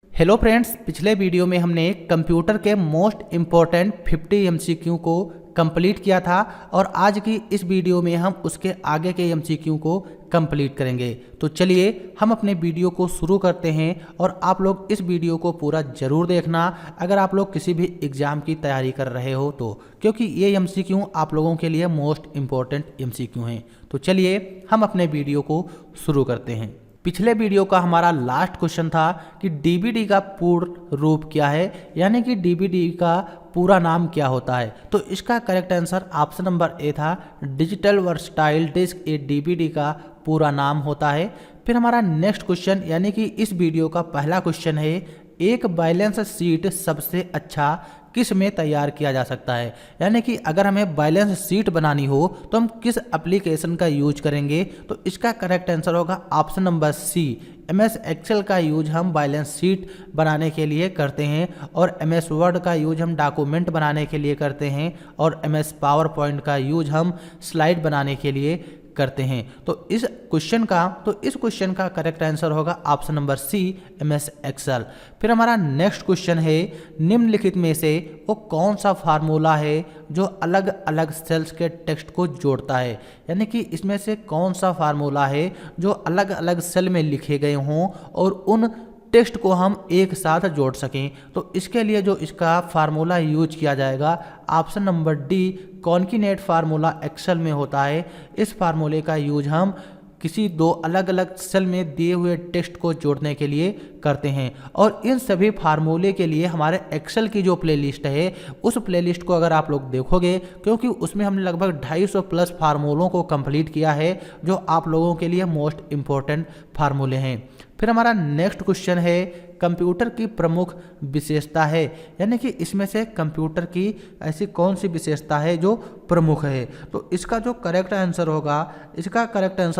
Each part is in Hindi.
हेलो फ्रेंड्स, पिछले वीडियो में हमने कंप्यूटर के मोस्ट इम्पॉर्टेंट 50 एमसीक्यू को कंप्लीट किया था और आज की इस वीडियो में हम उसके आगे के एमसीक्यू को कंप्लीट करेंगे। तो चलिए हम अपने वीडियो को शुरू करते हैं और आप लोग इस वीडियो को पूरा ज़रूर देखना अगर आप लोग किसी भी एग्ज़ाम की तैयारी कर रहे हो तो, क्योंकि ये एमसीक्यू आप लोगों के लिए मोस्ट इम्पॉर्टेंट एमसीक्यू हैं। तो चलिए हम अपने वीडियो को शुरू करते हैं। पिछले वीडियो का हमारा लास्ट क्वेश्चन था कि डीवीडी का पूर्ण रूप क्या है, यानी कि डीवीडी का पूरा नाम क्या होता है। तो इसका करेक्ट आंसर ऑप्शन नंबर ए था, डिजिटल वर्सटाइल डिस्क। ये डीवीडी का पूरा नाम होता है। फिर हमारा नेक्स्ट क्वेश्चन यानी कि इस वीडियो का पहला क्वेश्चन है, एक बैलेंस शीट सबसे अच्छा किस में तैयार किया जा सकता है। यानी कि अगर हमें बैलेंस शीट बनानी हो तो हम किस एप्लीकेशन का यूज करेंगे। तो इसका करेक्ट आंसर होगा option number C, MS Excel का यूज हम बैलेंस शीट बनाने के लिए करते हैं और MS वर्ड का यूज हम डॉक्यूमेंट बनाने के लिए करते हैं और MS पावर पॉइंट का यूज हम स्लाइड बनाने के लिए करते हैं। तो इस क्वेश्चन का करेक्ट आंसर होगा option number C, MS Excel. फिर हमारा नेक्स्ट क्वेश्चन है, निम्नलिखित में से वो कौन सा फार्मूला है जो अलग अलग सेल्स के टेक्स्ट को जोड़ता है। यानी कि इसमें से कौन सा फार्मूला है जो अलग अलग सेल में लिखे गए हों और उन टेक्स्ट को हम एक साथ जोड़ सकें। तो इसके लिए जो इसका फार्मूला यूज किया जाएगा option number d, concatenate formula Excel में होता है। इस फार्मूले का यूज हम किसी दो अलग अलग सेल में दिए हुए टेक्स्ट को जोड़ने के लिए करते हैं और इन सभी फार्मूले के लिए हमारे एक्सेल की जो प्लेलिस्ट है उस प्लेलिस्ट को अगर आप लोग देखोगे, क्योंकि उसमें हमने लगभग 250 प्लस फार्मूलों को कंप्लीट किया है जो आप लोगों के लिए मोस्ट इम्पोर्टेंट फार्मूले हैं। फिर हमारा नेक्स्ट क्वेश्चन है, कंप्यूटर की प्रमुख विशेषता है। यानी कि इसमें से कंप्यूटर की ऐसी कौन सी विशेषता है जो प्रमुख है। तो इसका जो करेक्ट आंसर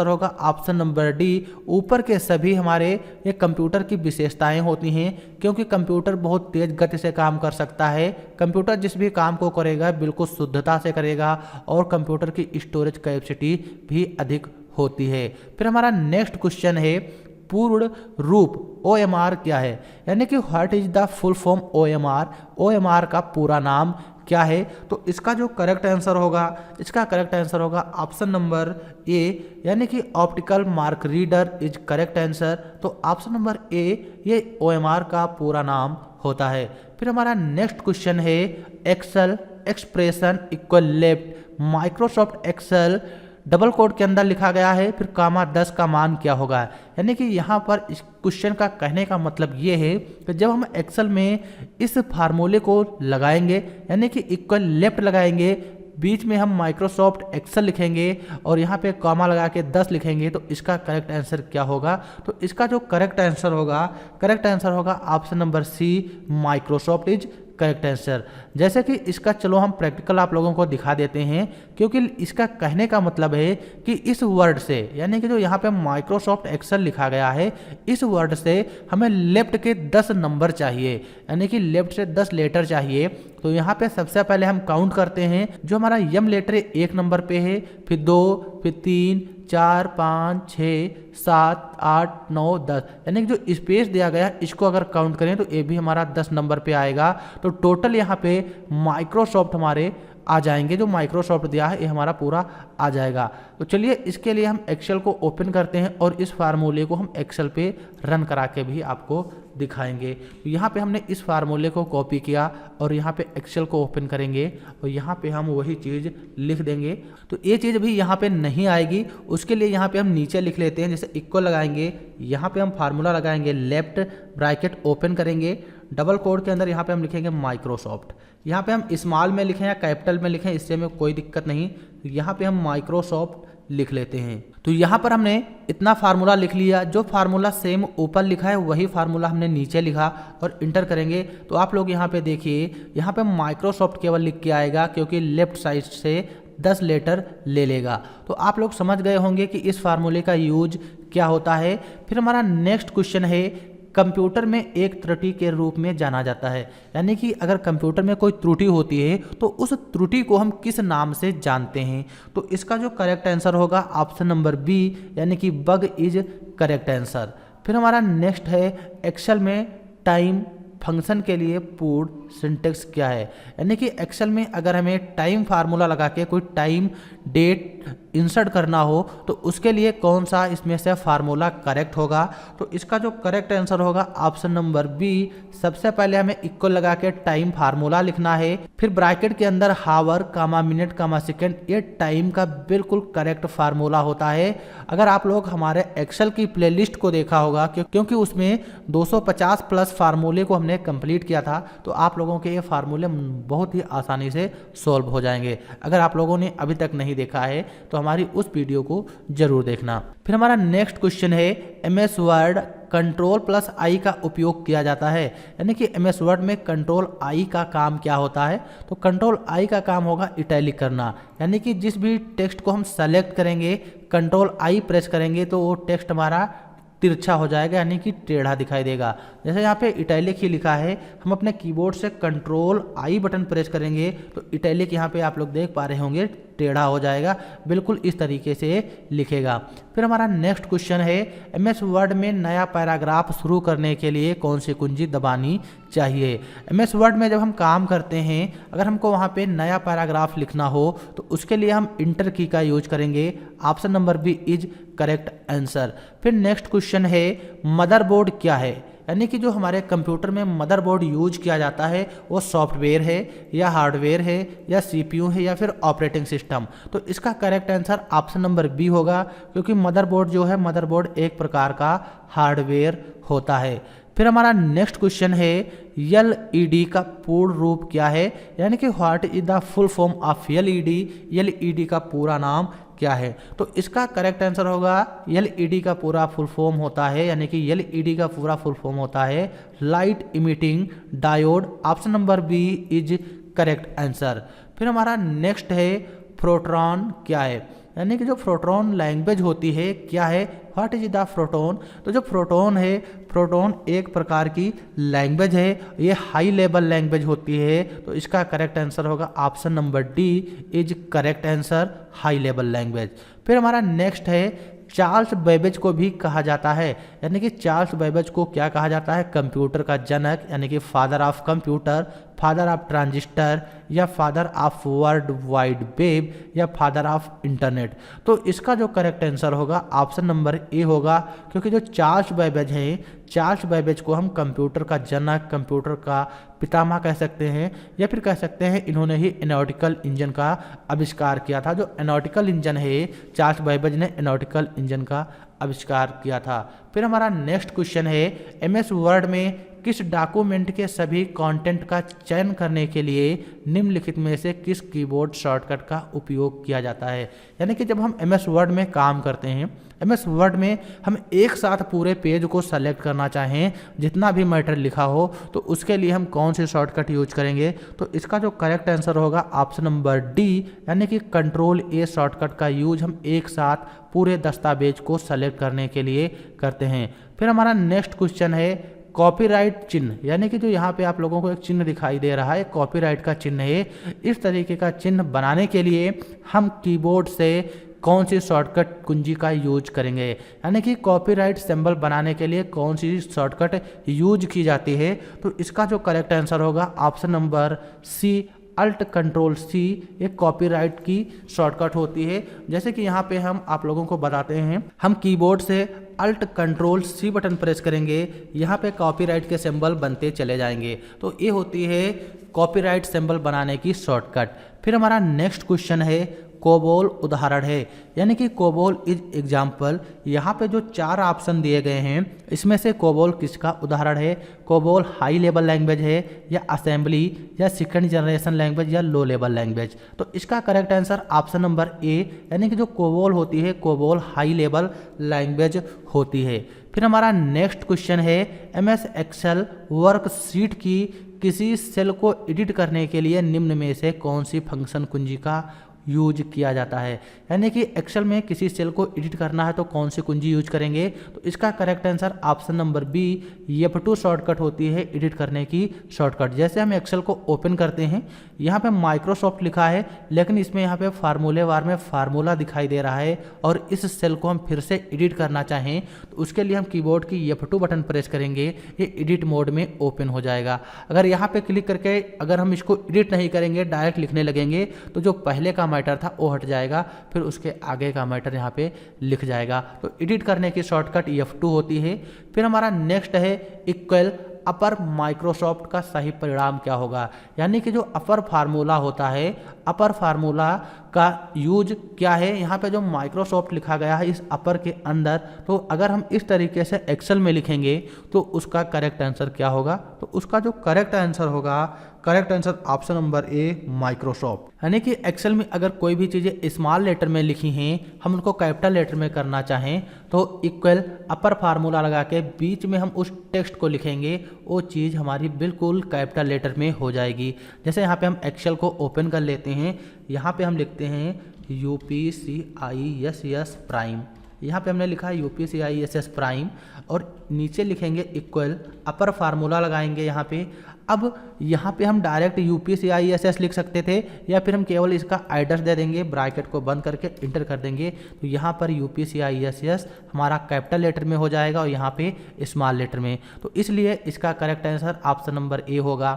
होगा ऑप्शन नंबर डी, ऊपर के सभी हमारे ये कंप्यूटर की विशेषताएं होती हैं, क्योंकि कंप्यूटर बहुत तेज गति से काम कर सकता है। कंप्यूटर जिस भी काम को करेगा बिल्कुल शुद्धता से करेगा और कंप्यूटर की स्टोरेज कैपेसिटी भी अधिक होती है। फिर हमारा नेक्स्ट क्वेश्चन है, पूर्ण रूप OMR क्या है। यानी कि what is the full form OMR का पूरा नाम क्या है। तो इसका जो करेक्ट आंसर होगा ऑप्शन नंबर ए, यानी कि optical mark reader is correct answer. तो ऑप्शन नंबर ए ये OMR का पूरा नाम होता है। फिर हमारा नेक्स्ट क्वेश्चन है, Excel expression equal left Microsoft Excel double quote के अंदर लिखा गया है, फिर कामा 10 का मान क्या होगा। यानी कि यहाँ पर इस क्वेश्चन का कहने का मतलब ये है कि जब हम एक्सेल में इस फार्मूले को लगाएंगे, यानी कि इक्वल लेफ्ट लगाएंगे, बीच में हम माइक्रोसॉफ्ट एक्सेल लिखेंगे और यहाँ पे कॉमा लगा के 10 लिखेंगे, तो इसका करेक्ट आंसर क्या होगा। तो इसका जो करेक्ट आंसर होगा option number C, Microsoft is correct answer. जैसे कि इसका चलो हम प्रैक्टिकल आप लोगों को दिखा देते हैं, क्योंकि इसका कहने का मतलब है कि इस वर्ड से, यानी कि जो यहाँ पे माइक्रोसॉफ्ट एक्सेल लिखा गया है, इस वर्ड से हमें लेफ्ट के 10 नंबर चाहिए, यानी कि लेफ्ट से 10 लेटर चाहिए। तो यहाँ पे सबसे पहले हम काउंट करते हैं, जो हमारा यम लेटर 1 नंबर पे है, फिर 2, फिर 3, 4, 5, 6, 7, 8, 9, 10, यानी कि जो स्पेस दिया गया इसको अगर काउंट करें तो ये भी हमारा 10 नंबर पे आएगा। तो टोटल यहाँ पे माइक्रोसॉफ्ट हमारे आ जाएंगे, जो माइक्रोसॉफ्ट दिया है ये हमारा पूरा आ जाएगा। तो चलिए इसके लिए हम एक्सेल को ओपन करते हैं और इस फार्मूले को हम एक्सेल पे रन करा के भी आपको दिखाएंगे। तो यहाँ पे हमने इस फार्मूले को कॉपी किया और यहाँ पे एक्सेल को ओपन करेंगे और यहाँ पे हम वही चीज़ लिख देंगे। तो ये चीज़ भी यहाँ पे नहीं आएगी, उसके लिए यहाँ पे हम नीचे लिख लेते हैं, जैसे इक्वल लगाएंगे, यहाँ पे हम फार्मूला लगाएंगे, लेफ्ट ब्रैकेट ओपन करेंगे, डबल कोड के अंदर यहाँ पे हम लिखेंगे माइक्रोसॉफ्ट। यहाँ पे हम स्मॉल में लिखें या कैपिटल में लिखें इससे में कोई दिक्कत नहीं, यहाँ पे हम माइक्रोसॉफ्ट लिख लेते हैं। तो यहाँ पर हमने इतना फार्मूला लिख लिया, जो फार्मूला सेम ऊपर लिखा है वही फार्मूला हमने नीचे लिखा और इंटर करेंगे। तो आप लोग यहाँ पे देखिए, यहाँ पे माइक्रोसॉफ्ट केवल लिख के आएगा, क्योंकि लेफ्ट साइड से 10 लेटर ले लेगा। तो आप लोग समझ गए होंगे कि इस फार्मूले का यूज क्या होता है। फिर हमारा नेक्स्ट क्वेश्चन है, कंप्यूटर में एक त्रुटि के रूप में जाना जाता है। यानी कि अगर कंप्यूटर में कोई त्रुटि होती है तो उस त्रुटि को हम किस नाम से जानते हैं। तो इसका जो करेक्ट आंसर होगा ऑप्शन नंबर बी, यानी कि बग इज करेक्ट आंसर। फिर हमारा नेक्स्ट है, एक्सेल में टाइम फंक्शन के लिए पूर्ण सिंटेक्स क्या है। यानी कि एक्सेल में अगर हमें टाइम फार्मूला लगा के कोई टाइम डेट इंसर्ट करना हो तो उसके लिए कौन सा इसमें से फार्मूला करेक्ट होगा। तो इसका जो करेक्ट आंसर होगा ऑप्शन नंबर बी। सबसे पहले हमें इक्वल लगा के टाइम फार्मूला लिखना है, फिर ब्रैकेट के अंदर हावर कामा मिनट कामा सेकेंड, ये टाइम का बिल्कुल करेक्ट फार्मूला होता है। अगर आप लोग हमारे एक्सेल की प्लेलिस्ट को देखा होगा क्योंकि उसमें 250 प्लस फार्मूले को हमने कंप्लीट किया था, तो आप लोगों के ये फार्मूले बहुत ही आसानी से सॉल्व हो जाएंगे। अगर आप लोगों ने अभी तक नहीं देखा है तो हमारी उस वीडियो को जरूर देखना। फिर हमारा नेक्स्ट क्वेश्चन है एमएस वर्ड कंट्रोल प्लस आई का उपयोग किया जाता है। यानी कि एमएस वर्ड में कंट्रोल आई का काम क्या होता है। तो कंट्रोल आई का काम होगा इटैलिक करना, यानी कि जिस भी टेक्स्ट को हम सेलेक्ट करेंगे कंट्रोल आई प्रेस करेंगे तो वो टेक्स्ट हमारा तिरछा हो जाएगा, यानी कि टेढ़ा दिखाई देगा। जैसे यहाँ पे इटैलिक ही लिखा है, हम अपने कीबोर्ड से कंट्रोल आई बटन प्रेस करेंगे तो इटैलिक यहाँ पे आप लोग देख पा रहे होंगे टेढ़ा हो जाएगा, बिल्कुल इस तरीके से लिखेगा। फिर हमारा नेक्स्ट क्वेश्चन है एमएस वर्ड में नया पैराग्राफ शुरू करने के लिए कौन सी कुंजी दबानी चाहिए। एमएस वर्ड में जब हम काम करते हैं, अगर हमको वहाँ पे नया पैराग्राफ लिखना हो तो उसके लिए हम इंटर की का यूज करेंगे। Option number B is correct answer. फिर नेक्स्ट क्वेश्चन है मदरबोर्ड क्या है। यानी कि जो हमारे कंप्यूटर में मदरबोर्ड यूज किया जाता है वो सॉफ्टवेयर है या हार्डवेयर है या सीपीयू है या फिर ऑपरेटिंग सिस्टम। तो इसका correct answer option number B होगा, क्योंकि मदरबोर्ड जो है मदरबोर्ड एक प्रकार का हार्डवेयर होता है। फिर हमारा नेक्स्ट क्वेश्चन है एलईडी का पूर्ण रूप क्या है। यानी कि what is the full form of LED. LED का पूरा नाम क्या है। तो इसका करेक्ट आंसर होगा एलईडी का पूरा फुल फॉर्म होता है, यानी कि एलईडी का पूरा फुल फॉर्म होता है light emitting diode. Option number B is correct answer. फिर हमारा नेक्स्ट है फोर्ट्रॉन क्या है। यानी कि जो फोर्ट्रॉन लैंग्वेज होती है क्या है, व्हाट इज द फोर्ट्रॉन। तो जो फोर्ट्रॉन है, फोर्ट्रॉन एक प्रकार की लैंग्वेज है, ये हाई लेवल लैंग्वेज होती है। तो इसका करेक्ट आंसर होगा option number D is correct answer, high level language. फिर हमारा नेक्स्ट है चार्ल्स बेबेज को भी कहा जाता है। यानी कि चार्ल्स बेबेज को क्या कहा जाता है, कंप्यूटर का जनक, यानी कि father of computer, father of transistor या father of world wide web या फादर ऑफ इंटरनेट। तो इसका जो करेक्ट आंसर होगा ऑप्शन नंबर ए होगा, क्योंकि जो चार्ल्स बेबेज है, चार्ल्स बेबेज को हम कंप्यूटर का जनक, कंप्यूटर का पितामह कह सकते हैं, या फिर कह सकते हैं इन्होंने ही एनालिटिकल इंजन का आविष्कार किया था। जो एनालिटिकल इंजन है, चार्ल्स बेबेज ने एनालिटिकल इंजन का आविष्कार किया था। फिर हमारा नेक्स्ट क्वेश्चन है एमएस वर्ड में किस डॉक्यूमेंट के सभी कंटेंट का चयन करने के लिए निम्नलिखित में से किस कीबोर्ड शॉर्टकट का उपयोग किया जाता है। यानी कि जब हम एमएस वर्ड में काम करते हैं, एमएस वर्ड में हम एक साथ पूरे पेज को सेलेक्ट करना चाहें, जितना भी मैटर लिखा हो, तो उसके लिए हम कौन से शॉर्टकट यूज करेंगे। तो इसका जो करेक्ट आंसर होगा ऑप्शन नंबर डी, यानी कि कंट्रोल ए शॉर्टकट का यूज हम एक साथ पूरे दस्तावेज को सेलेक्ट करने के लिए करते हैं। फिर हमारा नेक्स्ट क्वेश्चन है कॉपीराइट चिन्ह। यानी कि जो यहाँ पे आप लोगों को एक चिन्ह दिखाई दे रहा है, कॉपीराइट का चिन्ह है। इस तरीके का चिन्ह बनाने के लिए हम कीबोर्ड से कौन सी शॉर्टकट कुंजी का यूज करेंगे। यानी कि कॉपीराइट सिंबल बनाने के लिए कौन सी शॉर्टकट यूज की जाती है। तो इसका जो करेक्ट आंसर होगा option number C, Alt control C एक कॉपीराइट की शॉर्टकट होती है। जैसे कि यहाँ पे हम आप लोगों को बताते हैं, हम कीबोर्ड से Alt control C button press करेंगे, यहाँ पे कॉपीराइट के सिंबल बनते चले जाएंगे। तो ये होती है कॉपीराइट सिंबल बनाने की शॉर्टकट। फिर हमारा नेक्स्ट क्वेश्चन है कोबोल उदाहरण है। यानी कि कोबोल इज एग्जाम्पल। यहाँ पे जो 4 ऑप्शन दिए गए हैं, इसमें से कोबोल किसका उदाहरण है। कोबोल हाई लेवल लैंग्वेज है या असेंबली या सेकंड जनरेशन लैंग्वेज या लो लेवल लैंग्वेज। तो इसका correct answer option number A, यानी कि जो कोबोल होती है कोबोल हाई लेवल लैंग्वेज होती है। फिर हमारा नेक्स्ट क्वेश्चन है एमएस एक्सेल वर्कशीट की किसी सेल को एडिट करने के लिए निम्न में से कौन सी फंक्शन कुंजी का यूज किया जाता है। यानी कि एक्सेल में किसी सेल को एडिट करना है तो कौन सी कुंजी यूज करेंगे, तो इसका correct answer option number B F2 shortcut होती है एडिट करने की शॉर्टकट। जैसे हम एक्सेल को ओपन करते हैं, यहाँ पे माइक्रोसॉफ्ट लिखा है लेकिन इसमें यहाँ पे फार्मूले बार में फार्मूला दिखाई दे रहा है और इस सेल को हम फिर से एडिट करना चाहें तो उसके लिए हम कीबोर्ड की F2 बटन प्रेस करेंगे, ये एडिट मोड में ओपन हो जाएगा। अगर यहाँ पे क्लिक करके अगर हम इसको एडिट नहीं करेंगे, डायरेक्ट लिखने लगेंगे तो जो पहले का मैटर था वो हट जाएगा, फिर उसके आगे का मैटर यहाँ पे लिख जाएगा। तो एडिट करने की शॉर्टकट F2 होती है। फिर हमारा नेक्स्ट है इक्वल अपर माइक्रोसॉफ्ट का सही परिणाम क्या होगा। यानी कि जो अपर फार्मूला होता है, अपर फार्मूला का यूज क्या है, यहाँ पे जो माइक्रोसॉफ्ट लिखा गया है इस अपर के अंदर, तो अगर हम इस तरीके से एक्सेल में लिखेंगे तो उसका करेक्ट आंसर क्या होगा, तो उसका जो करेक्ट आंसर होगा, करेक्ट आंसर ऑप्शन नंबर ए माइक्रोसॉफ्ट। यानी कि एक्सेल में अगर कोई भी चीज़ें स्मॉल लेटर में लिखी हैं, हम उनको कैपिटल लेटर में करना चाहें तो इक्वल अपर फार्मूला लगा के बीच में हम उस टेक्स्ट को लिखेंगे, वो चीज़ हमारी बिल्कुल कैपिटल लेटर में हो जाएगी। जैसे यहाँ पे हम एक्सेल को ओपन कर लेते हैं, यहाँ पे हम लिखते हैं UPCISS प्राइम, यहाँ पे हमने लिखा है UPCISS प्राइम और नीचे लिखेंगे इक्वल अपर फार्मूला लगाएंगे यहाँ पे। अब यहाँ पे हम डायरेक्ट UPCISS लिख सकते थे या फिर हम केवल इसका एड्रेस दे देंगे, ब्रैकेट को बंद करके इंटर कर देंगे, तो यहाँ पर UPCISS हमारा कैपिटल लेटर में हो जाएगा और यहाँ पे स्मॉल लेटर में, तो इसलिए इसका correct answer option number a होगा।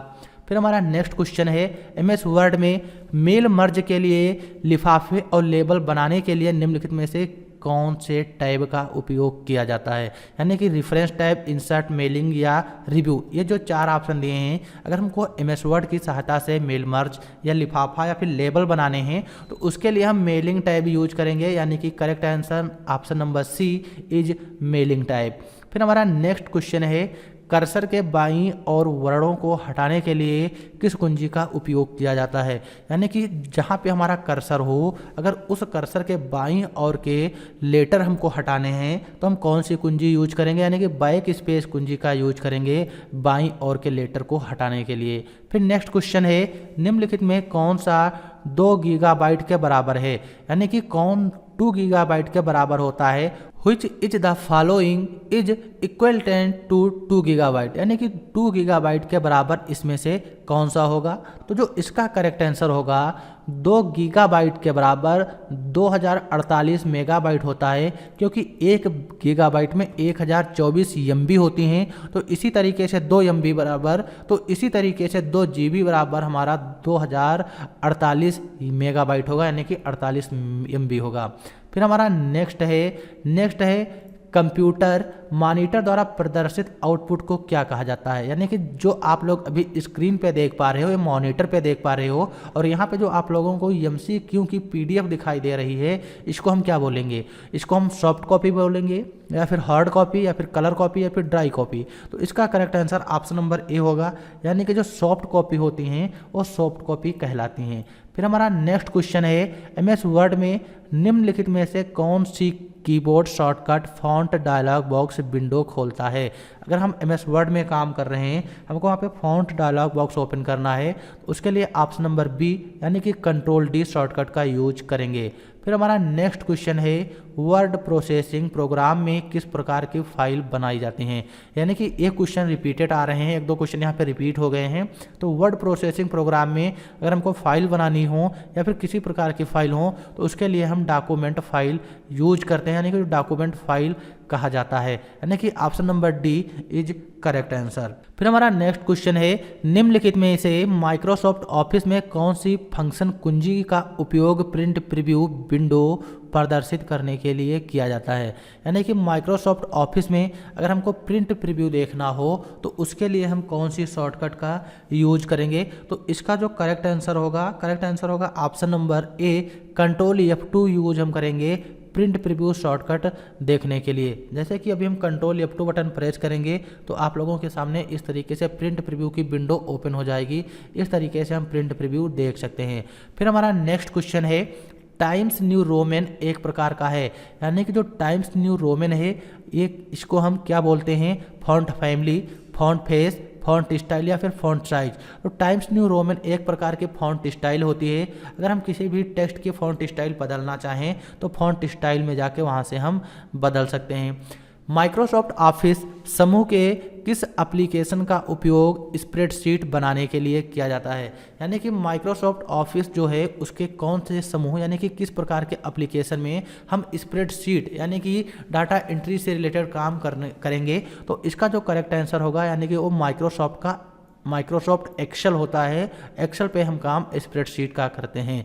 फिर हमारा नेक्स्ट क्वेश्चन है MS वर्ड में मेल मर्ज के लिए लिफाफे और लेबल बनाने के लिए निम्नलिखित में से कौन से टैब का उपयोग किया जाता है। यानी कि रेफरेंस टैब, इंसर्ट, मेलिंग या रिव्यू, ये जो चार ऑप्शन दिए हैं, अगर हमको MS वर्ड की सहायता से मेल मर्ज या लिफाफा या फिर लेबल बनाने हैं तो उसके लिए हम मेलिंग टैब यूज करेंगे। यानी कि correct answer option number C is mailing tab. फिर हमारा नेक्स्ट क्वेश्चन है कर्सर के बाईं और वर्णों को हटाने के लिए किस कुंजी का उपयोग किया जाता है। यानी कि जहाँ पे हमारा कर्सर हो, अगर उस कर्सर के बाईं और के लेटर हमको हटाने हैं तो हम कौन सी कुंजी यूज करेंगे। यानी कि बैक स्पेस कुंजी का यूज करेंगे बाईं और के लेटर को हटाने के लिए। फिर नेक्स्ट क्वेश्चन है निम्नलिखित में कौन सा 2 गीगाबाइट के बराबर है। यानी कि कौन 2 गीगाबाइट के बराबर होता है। Which is the following is equivalent to 2 gigabyte. यानी कि 2 गीगाबाइट के बराबर इसमें से कौन सा होगा, तो जो इसका करेक्ट आंसर होगा 2 गीगाबाइट के बराबर 2048 मेगाबाइट होता है, क्योंकि 1 गीगाबाइट में 1024 MB होती हैं। तो इसी तरीके से 2 MB बराबर, तो इसी तरीके से 2 GB बराबर हमारा 2048 मेगाबाइट होगा, यानी कि 48 MB होगा। फिर हमारा नेक्स्ट है कंप्यूटर मॉनिटर द्वारा प्रदर्शित आउटपुट को क्या कहा जाता है। यानी कि जो आप लोग अभी स्क्रीन पे देख पा रहे हो, ये मॉनिटर पे देख पा रहे हो, और यहाँ पे जो आप लोगों को MCQ की PDF दिखाई दे रही है, इसको हम क्या बोलेंगे। इसको हम सॉफ्ट कॉपी बोलेंगे या फिर हार्ड कॉपी या फिर कलर कॉपी या फिर ड्राई कॉपी। तो इसका correct answer option number a होगा। यानी कि जो सॉफ्ट कॉपी होती हैं वो सॉफ्ट कॉपी कहलाती हैं। फिर हमारा नेक्स्ट क्वेश्चन है MS वर्ड में निम्नलिखित में से कौन सी keyboard shortcut font dialog box window खोलता है। अगर हम MS वर्ड में काम कर रहे हैं, हमको वहाँ पे फॉन्ट डायलॉग बॉक्स ओपन करना है, तो उसके लिए ऑप्शन नंबर बी यानी कि Ctrl+D शॉर्टकट का यूज करेंगे। फिर हमारा नेक्स्ट क्वेश्चन है वर्ड प्रोसेसिंग प्रोग्राम में किस प्रकार की फाइल बनाई जाती हैं। यानी कि एक क्वेश्चन रिपीटेड आ रहे हैं, 1-2 क्वेश्चन यहाँ पे रिपीट हो गए हैं। तो वर्ड प्रोसेसिंग प्रोग्राम में अगर हमको फाइल बनानी हो या फिर किसी प्रकार की फाइल हो तो उसके लिए हम डॉक्यूमेंट फाइल यूज करते हैं, यानी कि डॉक्यूमेंट फाइल कहा जाता है। यानी कि option number D is correct answer. फिर हमारा नेक्स्ट क्वेश्चन है निम्नलिखित में से माइक्रोसॉफ्ट ऑफिस में कौन सी फंक्शन कुंजी का उपयोग प्रिंट प्रीव्यू विंडो प्रदर्शित करने के लिए किया जाता है। यानी कि माइक्रोसॉफ्ट ऑफिस में अगर हमको प्रिंट प्रीव्यू देखना हो तो उसके लिए हम कौन सी शॉर्टकट का यूज करेंगे। तो इसका जो करेक्ट आंसर होगा ऑप्शन नंबर ए Ctrl+F2 यूज हम करेंगे प्रिंट प्रीव्यू शॉर्टकट देखने के लिए। जैसे कि अभी हम Ctrl+F2 बटन प्रेस करेंगे तो आप लोगों के सामने इस तरीके से प्रिंट प्रीव्यू की विंडो ओपन हो जाएगी। इस तरीके से हम प्रिंट प्रीव्यू देख सकते हैं। फिर हमारा नेक्स्ट क्वेश्चन है टाइम्स न्यू रोमन एक प्रकार का है। यानी कि जो टाइम्स न्यू रोमन है, ये इसको हम क्या बोलते हैं, font family, font face, font style या फिर फॉन्ट साइज। तो टाइम्स न्यू रोमन एक प्रकार की फॉन्ट स्टाइल होती है। अगर हम किसी भी टेक्स्ट की फॉन्ट स्टाइल बदलना चाहें तो फॉन्ट स्टाइल में जाके वहाँ से हम बदल सकते हैं। माइक्रोसॉफ्ट ऑफिस समूह के किस एप्लीकेशन का उपयोग स्प्रेडशीट बनाने के लिए किया जाता है? यानी कि माइक्रोसॉफ्ट ऑफिस जो है उसके कौन से समूह यानी कि किस प्रकार के एप्लीकेशन में हम स्प्रेडशीट यानी कि डाटा एंट्री से रिलेटेड काम करेंगे? तो इसका जो करेक्ट आंसर होगा यानी कि वो माइक्रोसॉफ्ट एक्सेल होता है। एक्सेल पे हम काम स्प्रेडशीट का करते हैं।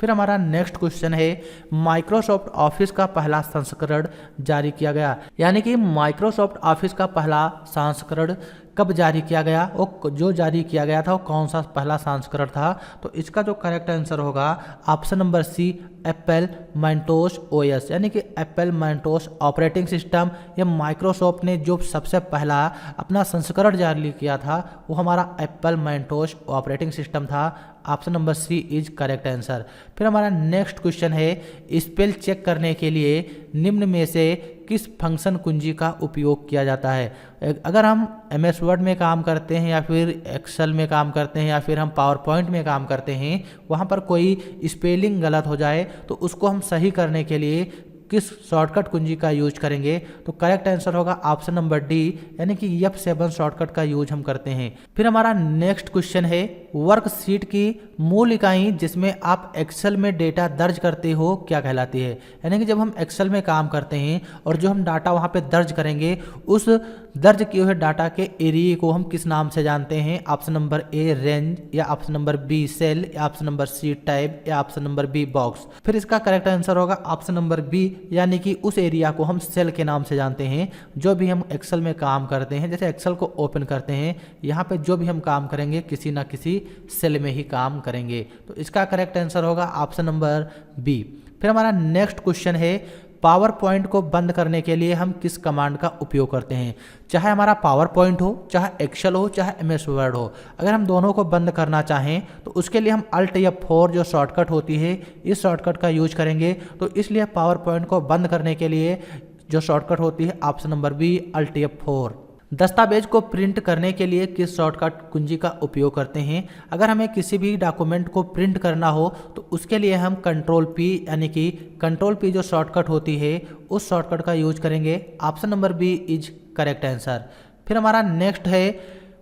फिर हमारा नेक्स्ट क्वेश्चन है, माइक्रोसॉफ्ट ऑफिस का पहला संस्करण जारी किया गया। यानी कि माइक्रोसॉफ्ट ऑफिस का पहला संस्करण कब जारी किया गया? वो जो जारी किया गया था वो कौन सा पहला संस्करण था? तो इसका जो करेक्ट आंसर होगा option number C, Apple Macintosh OS. यानी कि एप्पल मैकिन्टोश ऑपरेटिंग सिस्टम, ये माइक्रोसॉफ्ट ने जो सबसे पहला अपना संस्करण जारी किया था वो हमारा एप्पल मैकिन्टोश ऑपरेटिंग सिस्टम था। Option number C is correct answer. फिर हमारा नेक्स्ट क्वेश्चन है, स्पेल चेक करने के लिए निम्न में से किस फंक्शन कुंजी का उपयोग किया जाता है? अगर हम MS वर्ड में काम करते हैं या फिर एक्सेल में काम करते हैं या फिर हम पावर पॉइंट में काम करते हैं, वहाँ पर कोई स्पेलिंग गलत हो जाए तो उसको हम सही करने के लिए किस शॉर्टकट कुंजी का यूज करेंगे? तो करेक्ट आंसर होगा ऑप्शन नंबर डी यानी कि F7 शॉर्टकट का यूज हम करते हैं। फिर हमारा नेक्स्ट क्वेश्चन है, वर्कशीट की मूल इकाई जिसमें आप एक्सेल में डेटा दर्ज करते हो क्या कहलाती है? यानी कि जब हम एक्सेल में काम करते हैं और जो हम डाटा वहाँ पे दर्ज करेंगे उस दर्ज किए हुए डाटा के एरिया को हम किस नाम से जानते हैं? ऑप्शन नंबर ए रेंज, या ऑप्शन नंबर बी सेल, या ऑप्शन नंबर सी टाइप, या ऑप्शन नंबर बी बॉक्स। फिर इसका करेक्ट आंसर होगा ऑप्शन नंबर बी यानी कि उस एरिया को हम सेल के नाम से जानते हैं। जो भी हम एक्सेल में काम करते हैं, जैसे एक्सेल को ओपन करते हैं, यहाँ पे जो भी हम काम करेंगे किसी ना किसी सेल में ही काम करेंगे। तो इसका करेक्ट आंसर होगा ऑप्शन नंबर बी। फिर हमारा नेक्स्ट क्वेश्चन है, पावर पॉइंट को बंद करने के लिए हम किस कमांड का उपयोग करते हैं? चाहे हमारा पावर पॉइंट हो, चाहे एक्सेल हो, चाहे MS वर्ड हो, अगर हम दोनों को बंद करना चाहें तो उसके लिए हम Alt F4 जो शॉर्टकट होती है इस शॉर्टकट का यूज करेंगे। तो इसलिए पावर पॉइंट को बंद करने के लिए जो शॉर्टकट होती है option number B Alt F4। दस्तावेज को प्रिंट करने के लिए किस शॉर्टकट कुंजी का उपयोग करते हैं? अगर हमें किसी भी डॉक्यूमेंट को प्रिंट करना हो तो उसके लिए हम कंट्रोल P यानी कि कंट्रोल P जो शॉर्टकट होती है उस शॉर्टकट का यूज करेंगे। Option number B is correct answer. फिर हमारा नेक्स्ट है,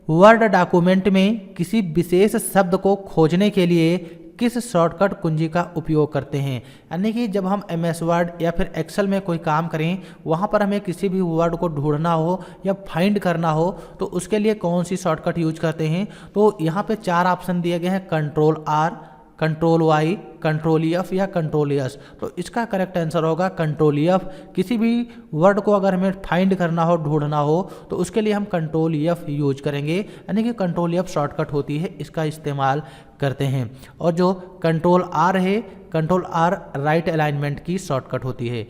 वर्ड डॉक्यूमेंट में किसी विशेष शब्द को खोजने के लिए किस शॉर्टकट कुंजी का उपयोग करते हैं? यानी कि जब हम MS वर्ड या फिर एक्सेल में कोई काम करें, वहाँ पर हमें किसी भी वर्ड को ढूंढना हो या फाइंड करना हो तो उसके लिए कौन सी शॉर्टकट यूज करते हैं? तो यहाँ पे 4 ऑप्शन दिए गए हैं, control R, control Y, control F या कंट्रोल S। तो इसका करेक्ट आंसर होगा कंट्रोल F। किसी भी वर्ड को अगर हमें फाइंड करना हो, ढूंढना हो तो उसके लिए हम कंट्रोल F यूज करेंगे, यानी कि कंट्रोल F शॉर्टकट होती है, इसका इस्तेमाल करते हैं। और जो कंट्रोल R है, कंट्रोल R राइट अलाइनमेंट की शॉर्टकट होती है।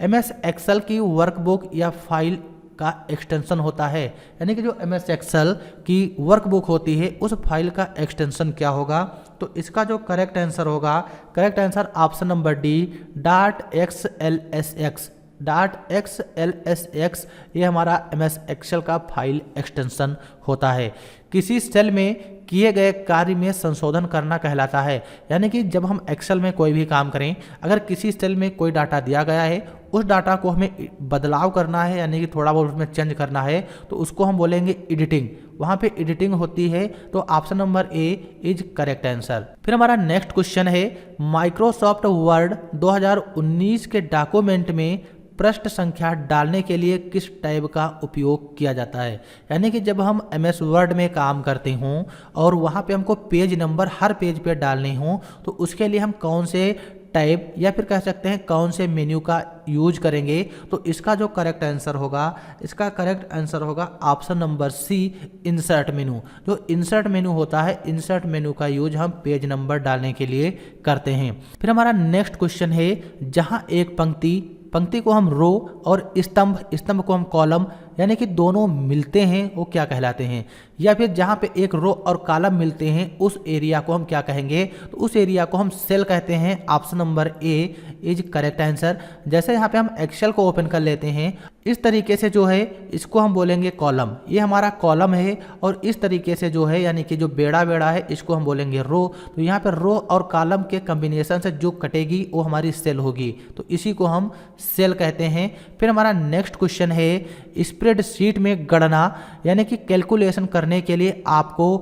MS एक्सेल की वर्कबुक या फाइल का एक्सटेंशन होता है, यानी कि जो MS एक्सेल की वर्कबुक होती है उस फाइल का एक्सटेंशन क्या होगा? तो इसका जो करेक्ट आंसर होगा, correct answer option number D .xlsx। .xlsx ये हमारा MS एक्सेल का फाइल एक्सटेंशन होता है। किसी सेल में किए गए कार्य में संशोधन करना कहलाता है, यानी कि जब हम एक्सेल में कोई भी काम करें, अगर किसी सेल में कोई डाटा दिया गया है उस डाटा को हमें बदलाव करना है यानी कि थोड़ा बहुत उसमें चेंज करना है तो उसको हम बोलेंगे एडिटिंग। वहाँ पे एडिटिंग होती है। तो option number A is correct answer. फिर हमारा नेक्स्ट क्वेश्चन है, माइक्रोसॉफ्ट वर्ड 2019 के डॉक्यूमेंट में पृष्ठ संख्या डालने के लिए किस टैब का उपयोग किया जाता है? यानी कि जब हम MS वर्ड में काम करते हों और वहाँ पे हमको पेज नंबर हर पेज पे डालने हों तो उसके लिए हम कौन से टैब या फिर कह सकते हैं कौन से मेन्यू का यूज करेंगे? तो इसका जो करेक्ट आंसर होगा, इसका करेक्ट आंसर होगा option number C insert menu. जो इंसर्ट मेनू होता है, इंसर्ट मेनू का यूज हम पेज नंबर डालने के लिए करते हैं। फिर हमारा नेक्स्ट क्वेश्चन है, जहां एक पंक्ति को हम रो और स्तंभ को हम कॉलम यानी कि दोनों मिलते हैं वो क्या कहलाते हैं, या फिर जहाँ पे एक रो और कॉलम मिलते हैं उस एरिया को हम क्या कहेंगे, तो उस एरिया को हम सेल कहते हैं। Option number A is correct answer. जैसे यहाँ पे हम एक्सेल को ओपन कर लेते हैं, इस तरीके से जो है इसको हम बोलेंगे कॉलम, ये हमारा कॉलम है, और इस तरीके से जो है यानी कि जो बेड़ा बेड़ा है इसको हम बोलेंगे रो। तो यहाँ पे रो और कॉलम के कॉम्बिनेशन से जो कटेगी वो हमारी सेल होगी, तो इसी को हम सेल कहते हैं। फिर हमारा नेक्स्ट क्वेश्चन है स्प्रेडशीट में गणना यानी कि कैलकुलेशन करने के लिए आपको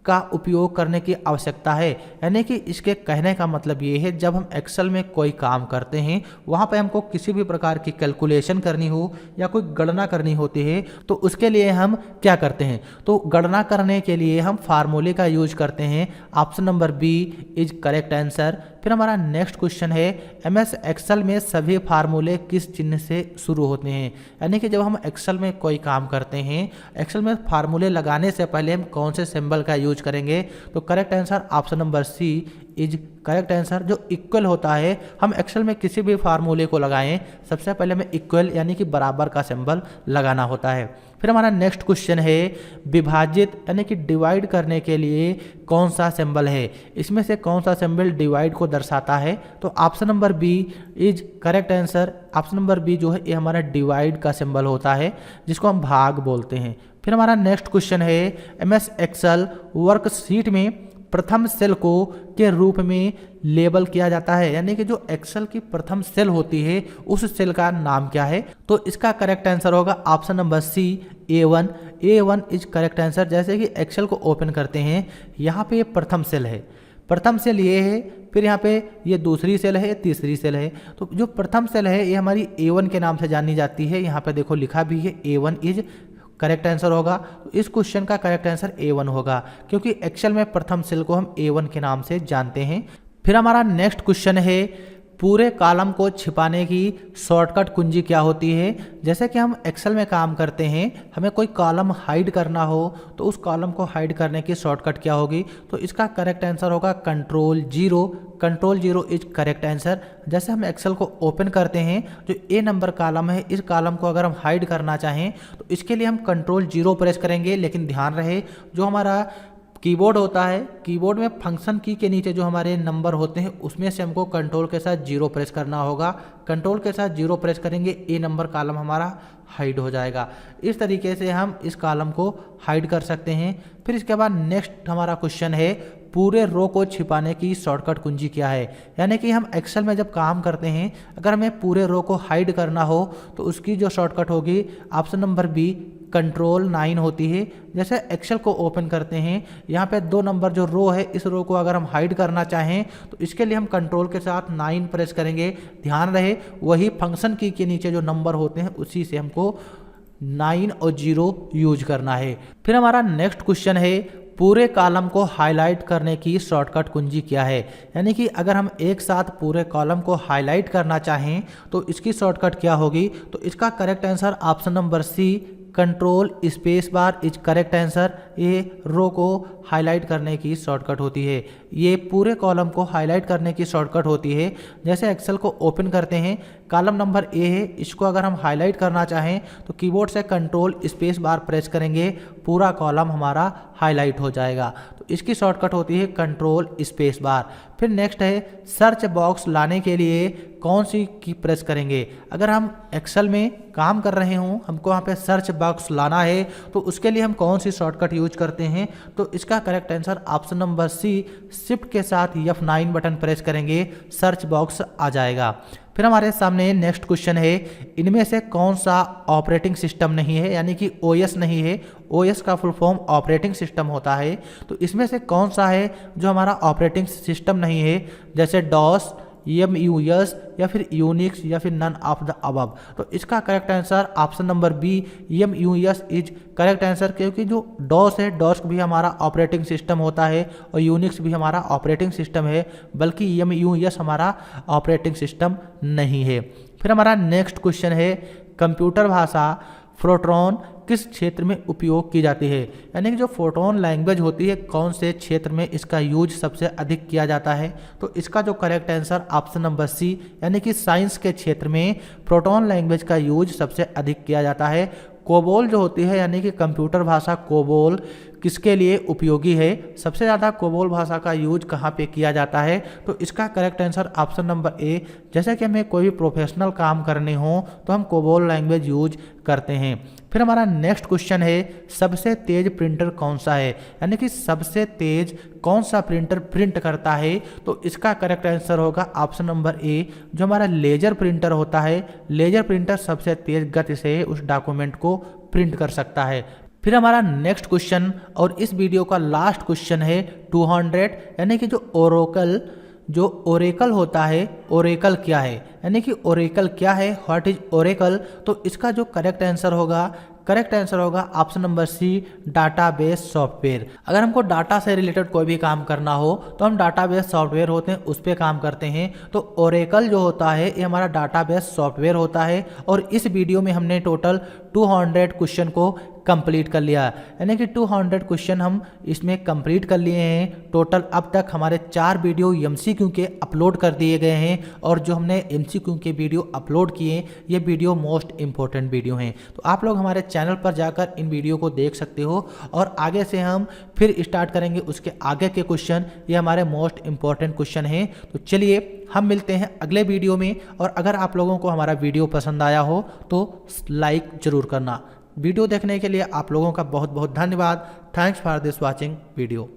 का उपयोग करने की आवश्यकता है। यानी कि इसके कहने का मतलब ये है, जब हम एक्सेल में कोई काम करते हैं वहाँ पे हमको किसी भी प्रकार की कैलकुलेशन करनी हो या कोई गणना करनी होती है तो उसके लिए हम क्या करते हैं, तो गणना करने के लिए हम फार्मूले का यूज करते हैं। Option number B is correct answer. फिर हमारा नेक्स्ट क्वेश्चन है एमएस एक्सेल में सभी फार्मूले किस चिन्ह से शुरू होते हैं। यानी कि जब हम एक्सेल में कोई काम करते हैं, एक्सेल में फार्मूले लगाने से पहले हम कौन से सिंबल का यूज करेंगे, तो correct answer option number C is correct answer. जो इक्वल होता है, हम एक्सेल में किसी भी फार्मूले को लगाएं सबसे पहले हमें इक्वल यानी कि बराबर का सिंबल लगाना होता है। फिर हमारा नेक्स्ट क्वेश्चन है विभाजित यानी कि डिवाइड करने के लिए कौन सा सिंबल है, इसमें से कौन सा सिंबल डिवाइड को दर्शाता है, तो option number B is correct answer. Option number B जो है ये हमारा डिवाइड का सिंबल होता है जिसको हम भाग बोलते हैं। फिर हमारा नेक्स्ट क्वेश्चन है एमएस एक्सेल वर्कशीट में प्रथम सेल को के रूप में लेबल किया जाता है। यानी कि जो एक्सेल की प्रथम सेल होती है उस सेल का नाम क्या है, तो इसका करेक्ट आंसर होगा option number C A1। A1 is correct answer. जैसे कि एक्सेल को ओपन करते हैं, यहाँ पे प्रथम सेल है, प्रथम सेल ये है, फिर यहाँ पे ये दूसरी सेल है, तीसरी सेल है। तो जो प्रथम सेल है ये हमारी A1 के नाम से जानी जाती है। यहाँ पे देखो लिखा भी है A1 इज करेक्ट आंसर होगा। तो इस क्वेश्चन का करेक्ट आंसर A1 होगा क्योंकि एक्सेल में प्रथम सेल को हम A1 के नाम से जानते हैं। फिर हमारा नेक्स्ट क्वेश्चन है पूरे कॉलम को छिपाने की शॉर्टकट कुंजी क्या होती है। जैसे कि हम एक्सेल में काम करते हैं, हमें कोई कॉलम हाइड करना हो तो उस कॉलम को हाइड करने की शॉर्टकट क्या होगी, तो इसका करेक्ट आंसर होगा control zero. Control zero is correct answer. जैसे हम एक्सेल को ओपन करते हैं, जो ए नंबर कॉलम है इस कॉलम को अगर हम हाइड करना चाहें तो इसके लिए हम कंट्रोल जीरो प्रेस करेंगे। लेकिन ध्यान रहे जो हमारा कीबोर्ड होता है, कीबोर्ड में फंक्शन की के नीचे जो हमारे नंबर होते हैं उसमें से हमको कंट्रोल के साथ जीरो प्रेस करना होगा। कंट्रोल के साथ जीरो प्रेस करेंगे, ए नंबर कॉलम हमारा हाइड हो जाएगा। इस तरीके से हम इस कॉलम को हाइड कर सकते हैं। फिर इसके बाद नेक्स्ट हमारा क्वेश्चन है पूरे रो को छिपाने की शॉर्टकट कुंजी क्या है। यानी कि हम एक्सेल में जब काम करते हैं, अगर हमें पूरे रो को हाइड करना हो तो उसकी जो शॉर्टकट होगी ऑप्शन नंबर बी कंट्रोल 9 होती है। जैसे एक्सेल को ओपन करते हैं, यहाँ पे 2 नंबर जो रो है इस रो को अगर हम हाइड करना चाहें तो इसके लिए हम कंट्रोल के साथ 9 प्रेस करेंगे। ध्यान रहे वही फंक्शन की के नीचे जो नंबर होते हैं उसी से हमको 9 और 0 यूज करना है। फिर हमारा नेक्स्ट क्वेश्चन है पूरे कॉलम को हाईलाइट करने की शॉर्टकट कुंजी क्या है। यानी कि अगर हम एक साथ पूरे कॉलम को हाईलाइट करना चाहें तो इसकी शॉर्टकट क्या होगी, तो इसका correct answer option number C control space bar is correct answer. ये रो को हाईलाइट करने की शॉर्टकट होती है, ये पूरे कॉलम को हाईलाइट करने की शॉर्टकट होती है। जैसे एक्सेल को ओपन करते हैं, कॉलम नंबर ए है, इसको अगर हम हाईलाइट करना चाहें तो कीबोर्ड से कंट्रोल स्पेस बार प्रेस करेंगे, पूरा कॉलम हमारा हाईलाइट हो जाएगा। तो इसकी शॉर्टकट होती है कंट्रोल स्पेस बार। फिर नेक्स्ट है सर्च बॉक्स लाने के लिए कौन सी की प्रेस करेंगे। अगर हम एक्सेल में काम कर रहे हों, हमको वहाँ पे सर्च बॉक्स लाना है तो उसके लिए हम कौन सी शॉर्टकट यूज करते हैं, तो इसका correct answer option number C shift के साथ F9 बटन प्रेस करेंगे, सर्च बॉक्स आ जाएगा। फिर हमारे सामने नेक्स्ट क्वेश्चन है इनमें से कौन सा ऑपरेटिंग सिस्टम नहीं है, यानी कि OS नहीं है। OS का फुल फॉर्म ऑपरेटिंग सिस्टम होता है, तो इसमें से कौन सा है जो हमारा ऑपरेटिंग सिस्टम नहीं है। जैसे डॉस, MUS या फिर यूनिक्स या फिर नन ऑफ द अबव। तो इसका correct answer option number B MUS is correct answer, क्योंकि जो डॉस है डॉस भी हमारा ऑपरेटिंग सिस्टम होता है और यूनिक्स भी हमारा ऑपरेटिंग सिस्टम है, बल्कि MUS हमारा ऑपरेटिंग सिस्टम नहीं है। फिर हमारा नेक्स्ट क्वेश्चन है कंप्यूटर भाषा फोर्ट्रॉन किस क्षेत्र में उपयोग की जाती है। यानी कि जो फोर्ट्रॉन लैंग्वेज होती है कौन से क्षेत्र में इसका यूज सबसे अधिक किया जाता है, तो इसका जो correct answer option number C यानी कि साइंस के क्षेत्र में फोर्ट्रॉन लैंग्वेज का यूज सबसे अधिक किया जाता है। कोबोल जो होती है यानी कि कंप्यूटर भाषा कोबोल किसके लिए उपयोगी है, सबसे ज़्यादा कोबोल भाषा का यूज कहाँ पे किया जाता है, तो इसका करेक्ट आंसर ऑप्शन नंबर ए। जैसे कि हमें कोई भी प्रोफेशनल काम करने हो तो हम कोबोल लैंग्वेज यूज करते हैं। फिर हमारा नेक्स्ट क्वेश्चन है सबसे तेज प्रिंटर कौन सा है, यानी कि सबसे तेज कौन सा प्रिंटर प्रिंट करता है, तो इसका करेक्ट आंसर होगा ऑप्शन नंबर ए, जो हमारा लेजर प्रिंटर होता है। लेजर प्रिंटर सबसे तेज गति से उस डॉक्यूमेंट को प्रिंट कर सकता है। फिर हमारा नेक्स्ट क्वेश्चन और इस वीडियो का लास्ट क्वेश्चन है 200, यानी कि जो ओरेकल होता है, ओरेकल क्या है, यानी कि ओरेकल क्या है, व्हाट इज ओरेकल, तो इसका जो करेक्ट आंसर होगा option number C, database software. अगर हमको डाटा से रिलेटेड कोई भी काम करना हो तो हम डाटाबेस सॉफ्टवेयर होते हैं उस पर काम करते हैं। तो ओरेकल जो होता है ये हमारा डाटाबेस सॉफ्टवेयर होता है। और इस वीडियो में हमने टोटल 200 क्वेश्चन को कंप्लीट कर लिया, यानी कि 200 क्वेश्चन हम इसमें कंप्लीट कर लिए हैं टोटल। अब तक हमारे 4 वीडियो एमसीक्यू के अपलोड कर दिए गए हैं, और जो हमने एमसीक्यू के वीडियो अपलोड किए ये वीडियो मोस्ट इंपॉर्टेंट वीडियो हैं। तो आप लोग हमारे चैनल पर जाकर इन वीडियो को देख सकते हो, और आगे से हम फिर स्टार्ट करेंगे उसके आगे के क्वेश्चन, ये हमारे मोस्ट इंपॉर्टेंट क्वेश्चन हैं। तो चलिए हम मिलते हैं अगले वीडियो में, और अगर आप लोगों को हमारा वीडियो पसंद आया हो तो लाइक जरूर करना। वीडियो देखने के लिए आप लोगों का बहुत बहुत धन्यवाद। Thanks for this watching video.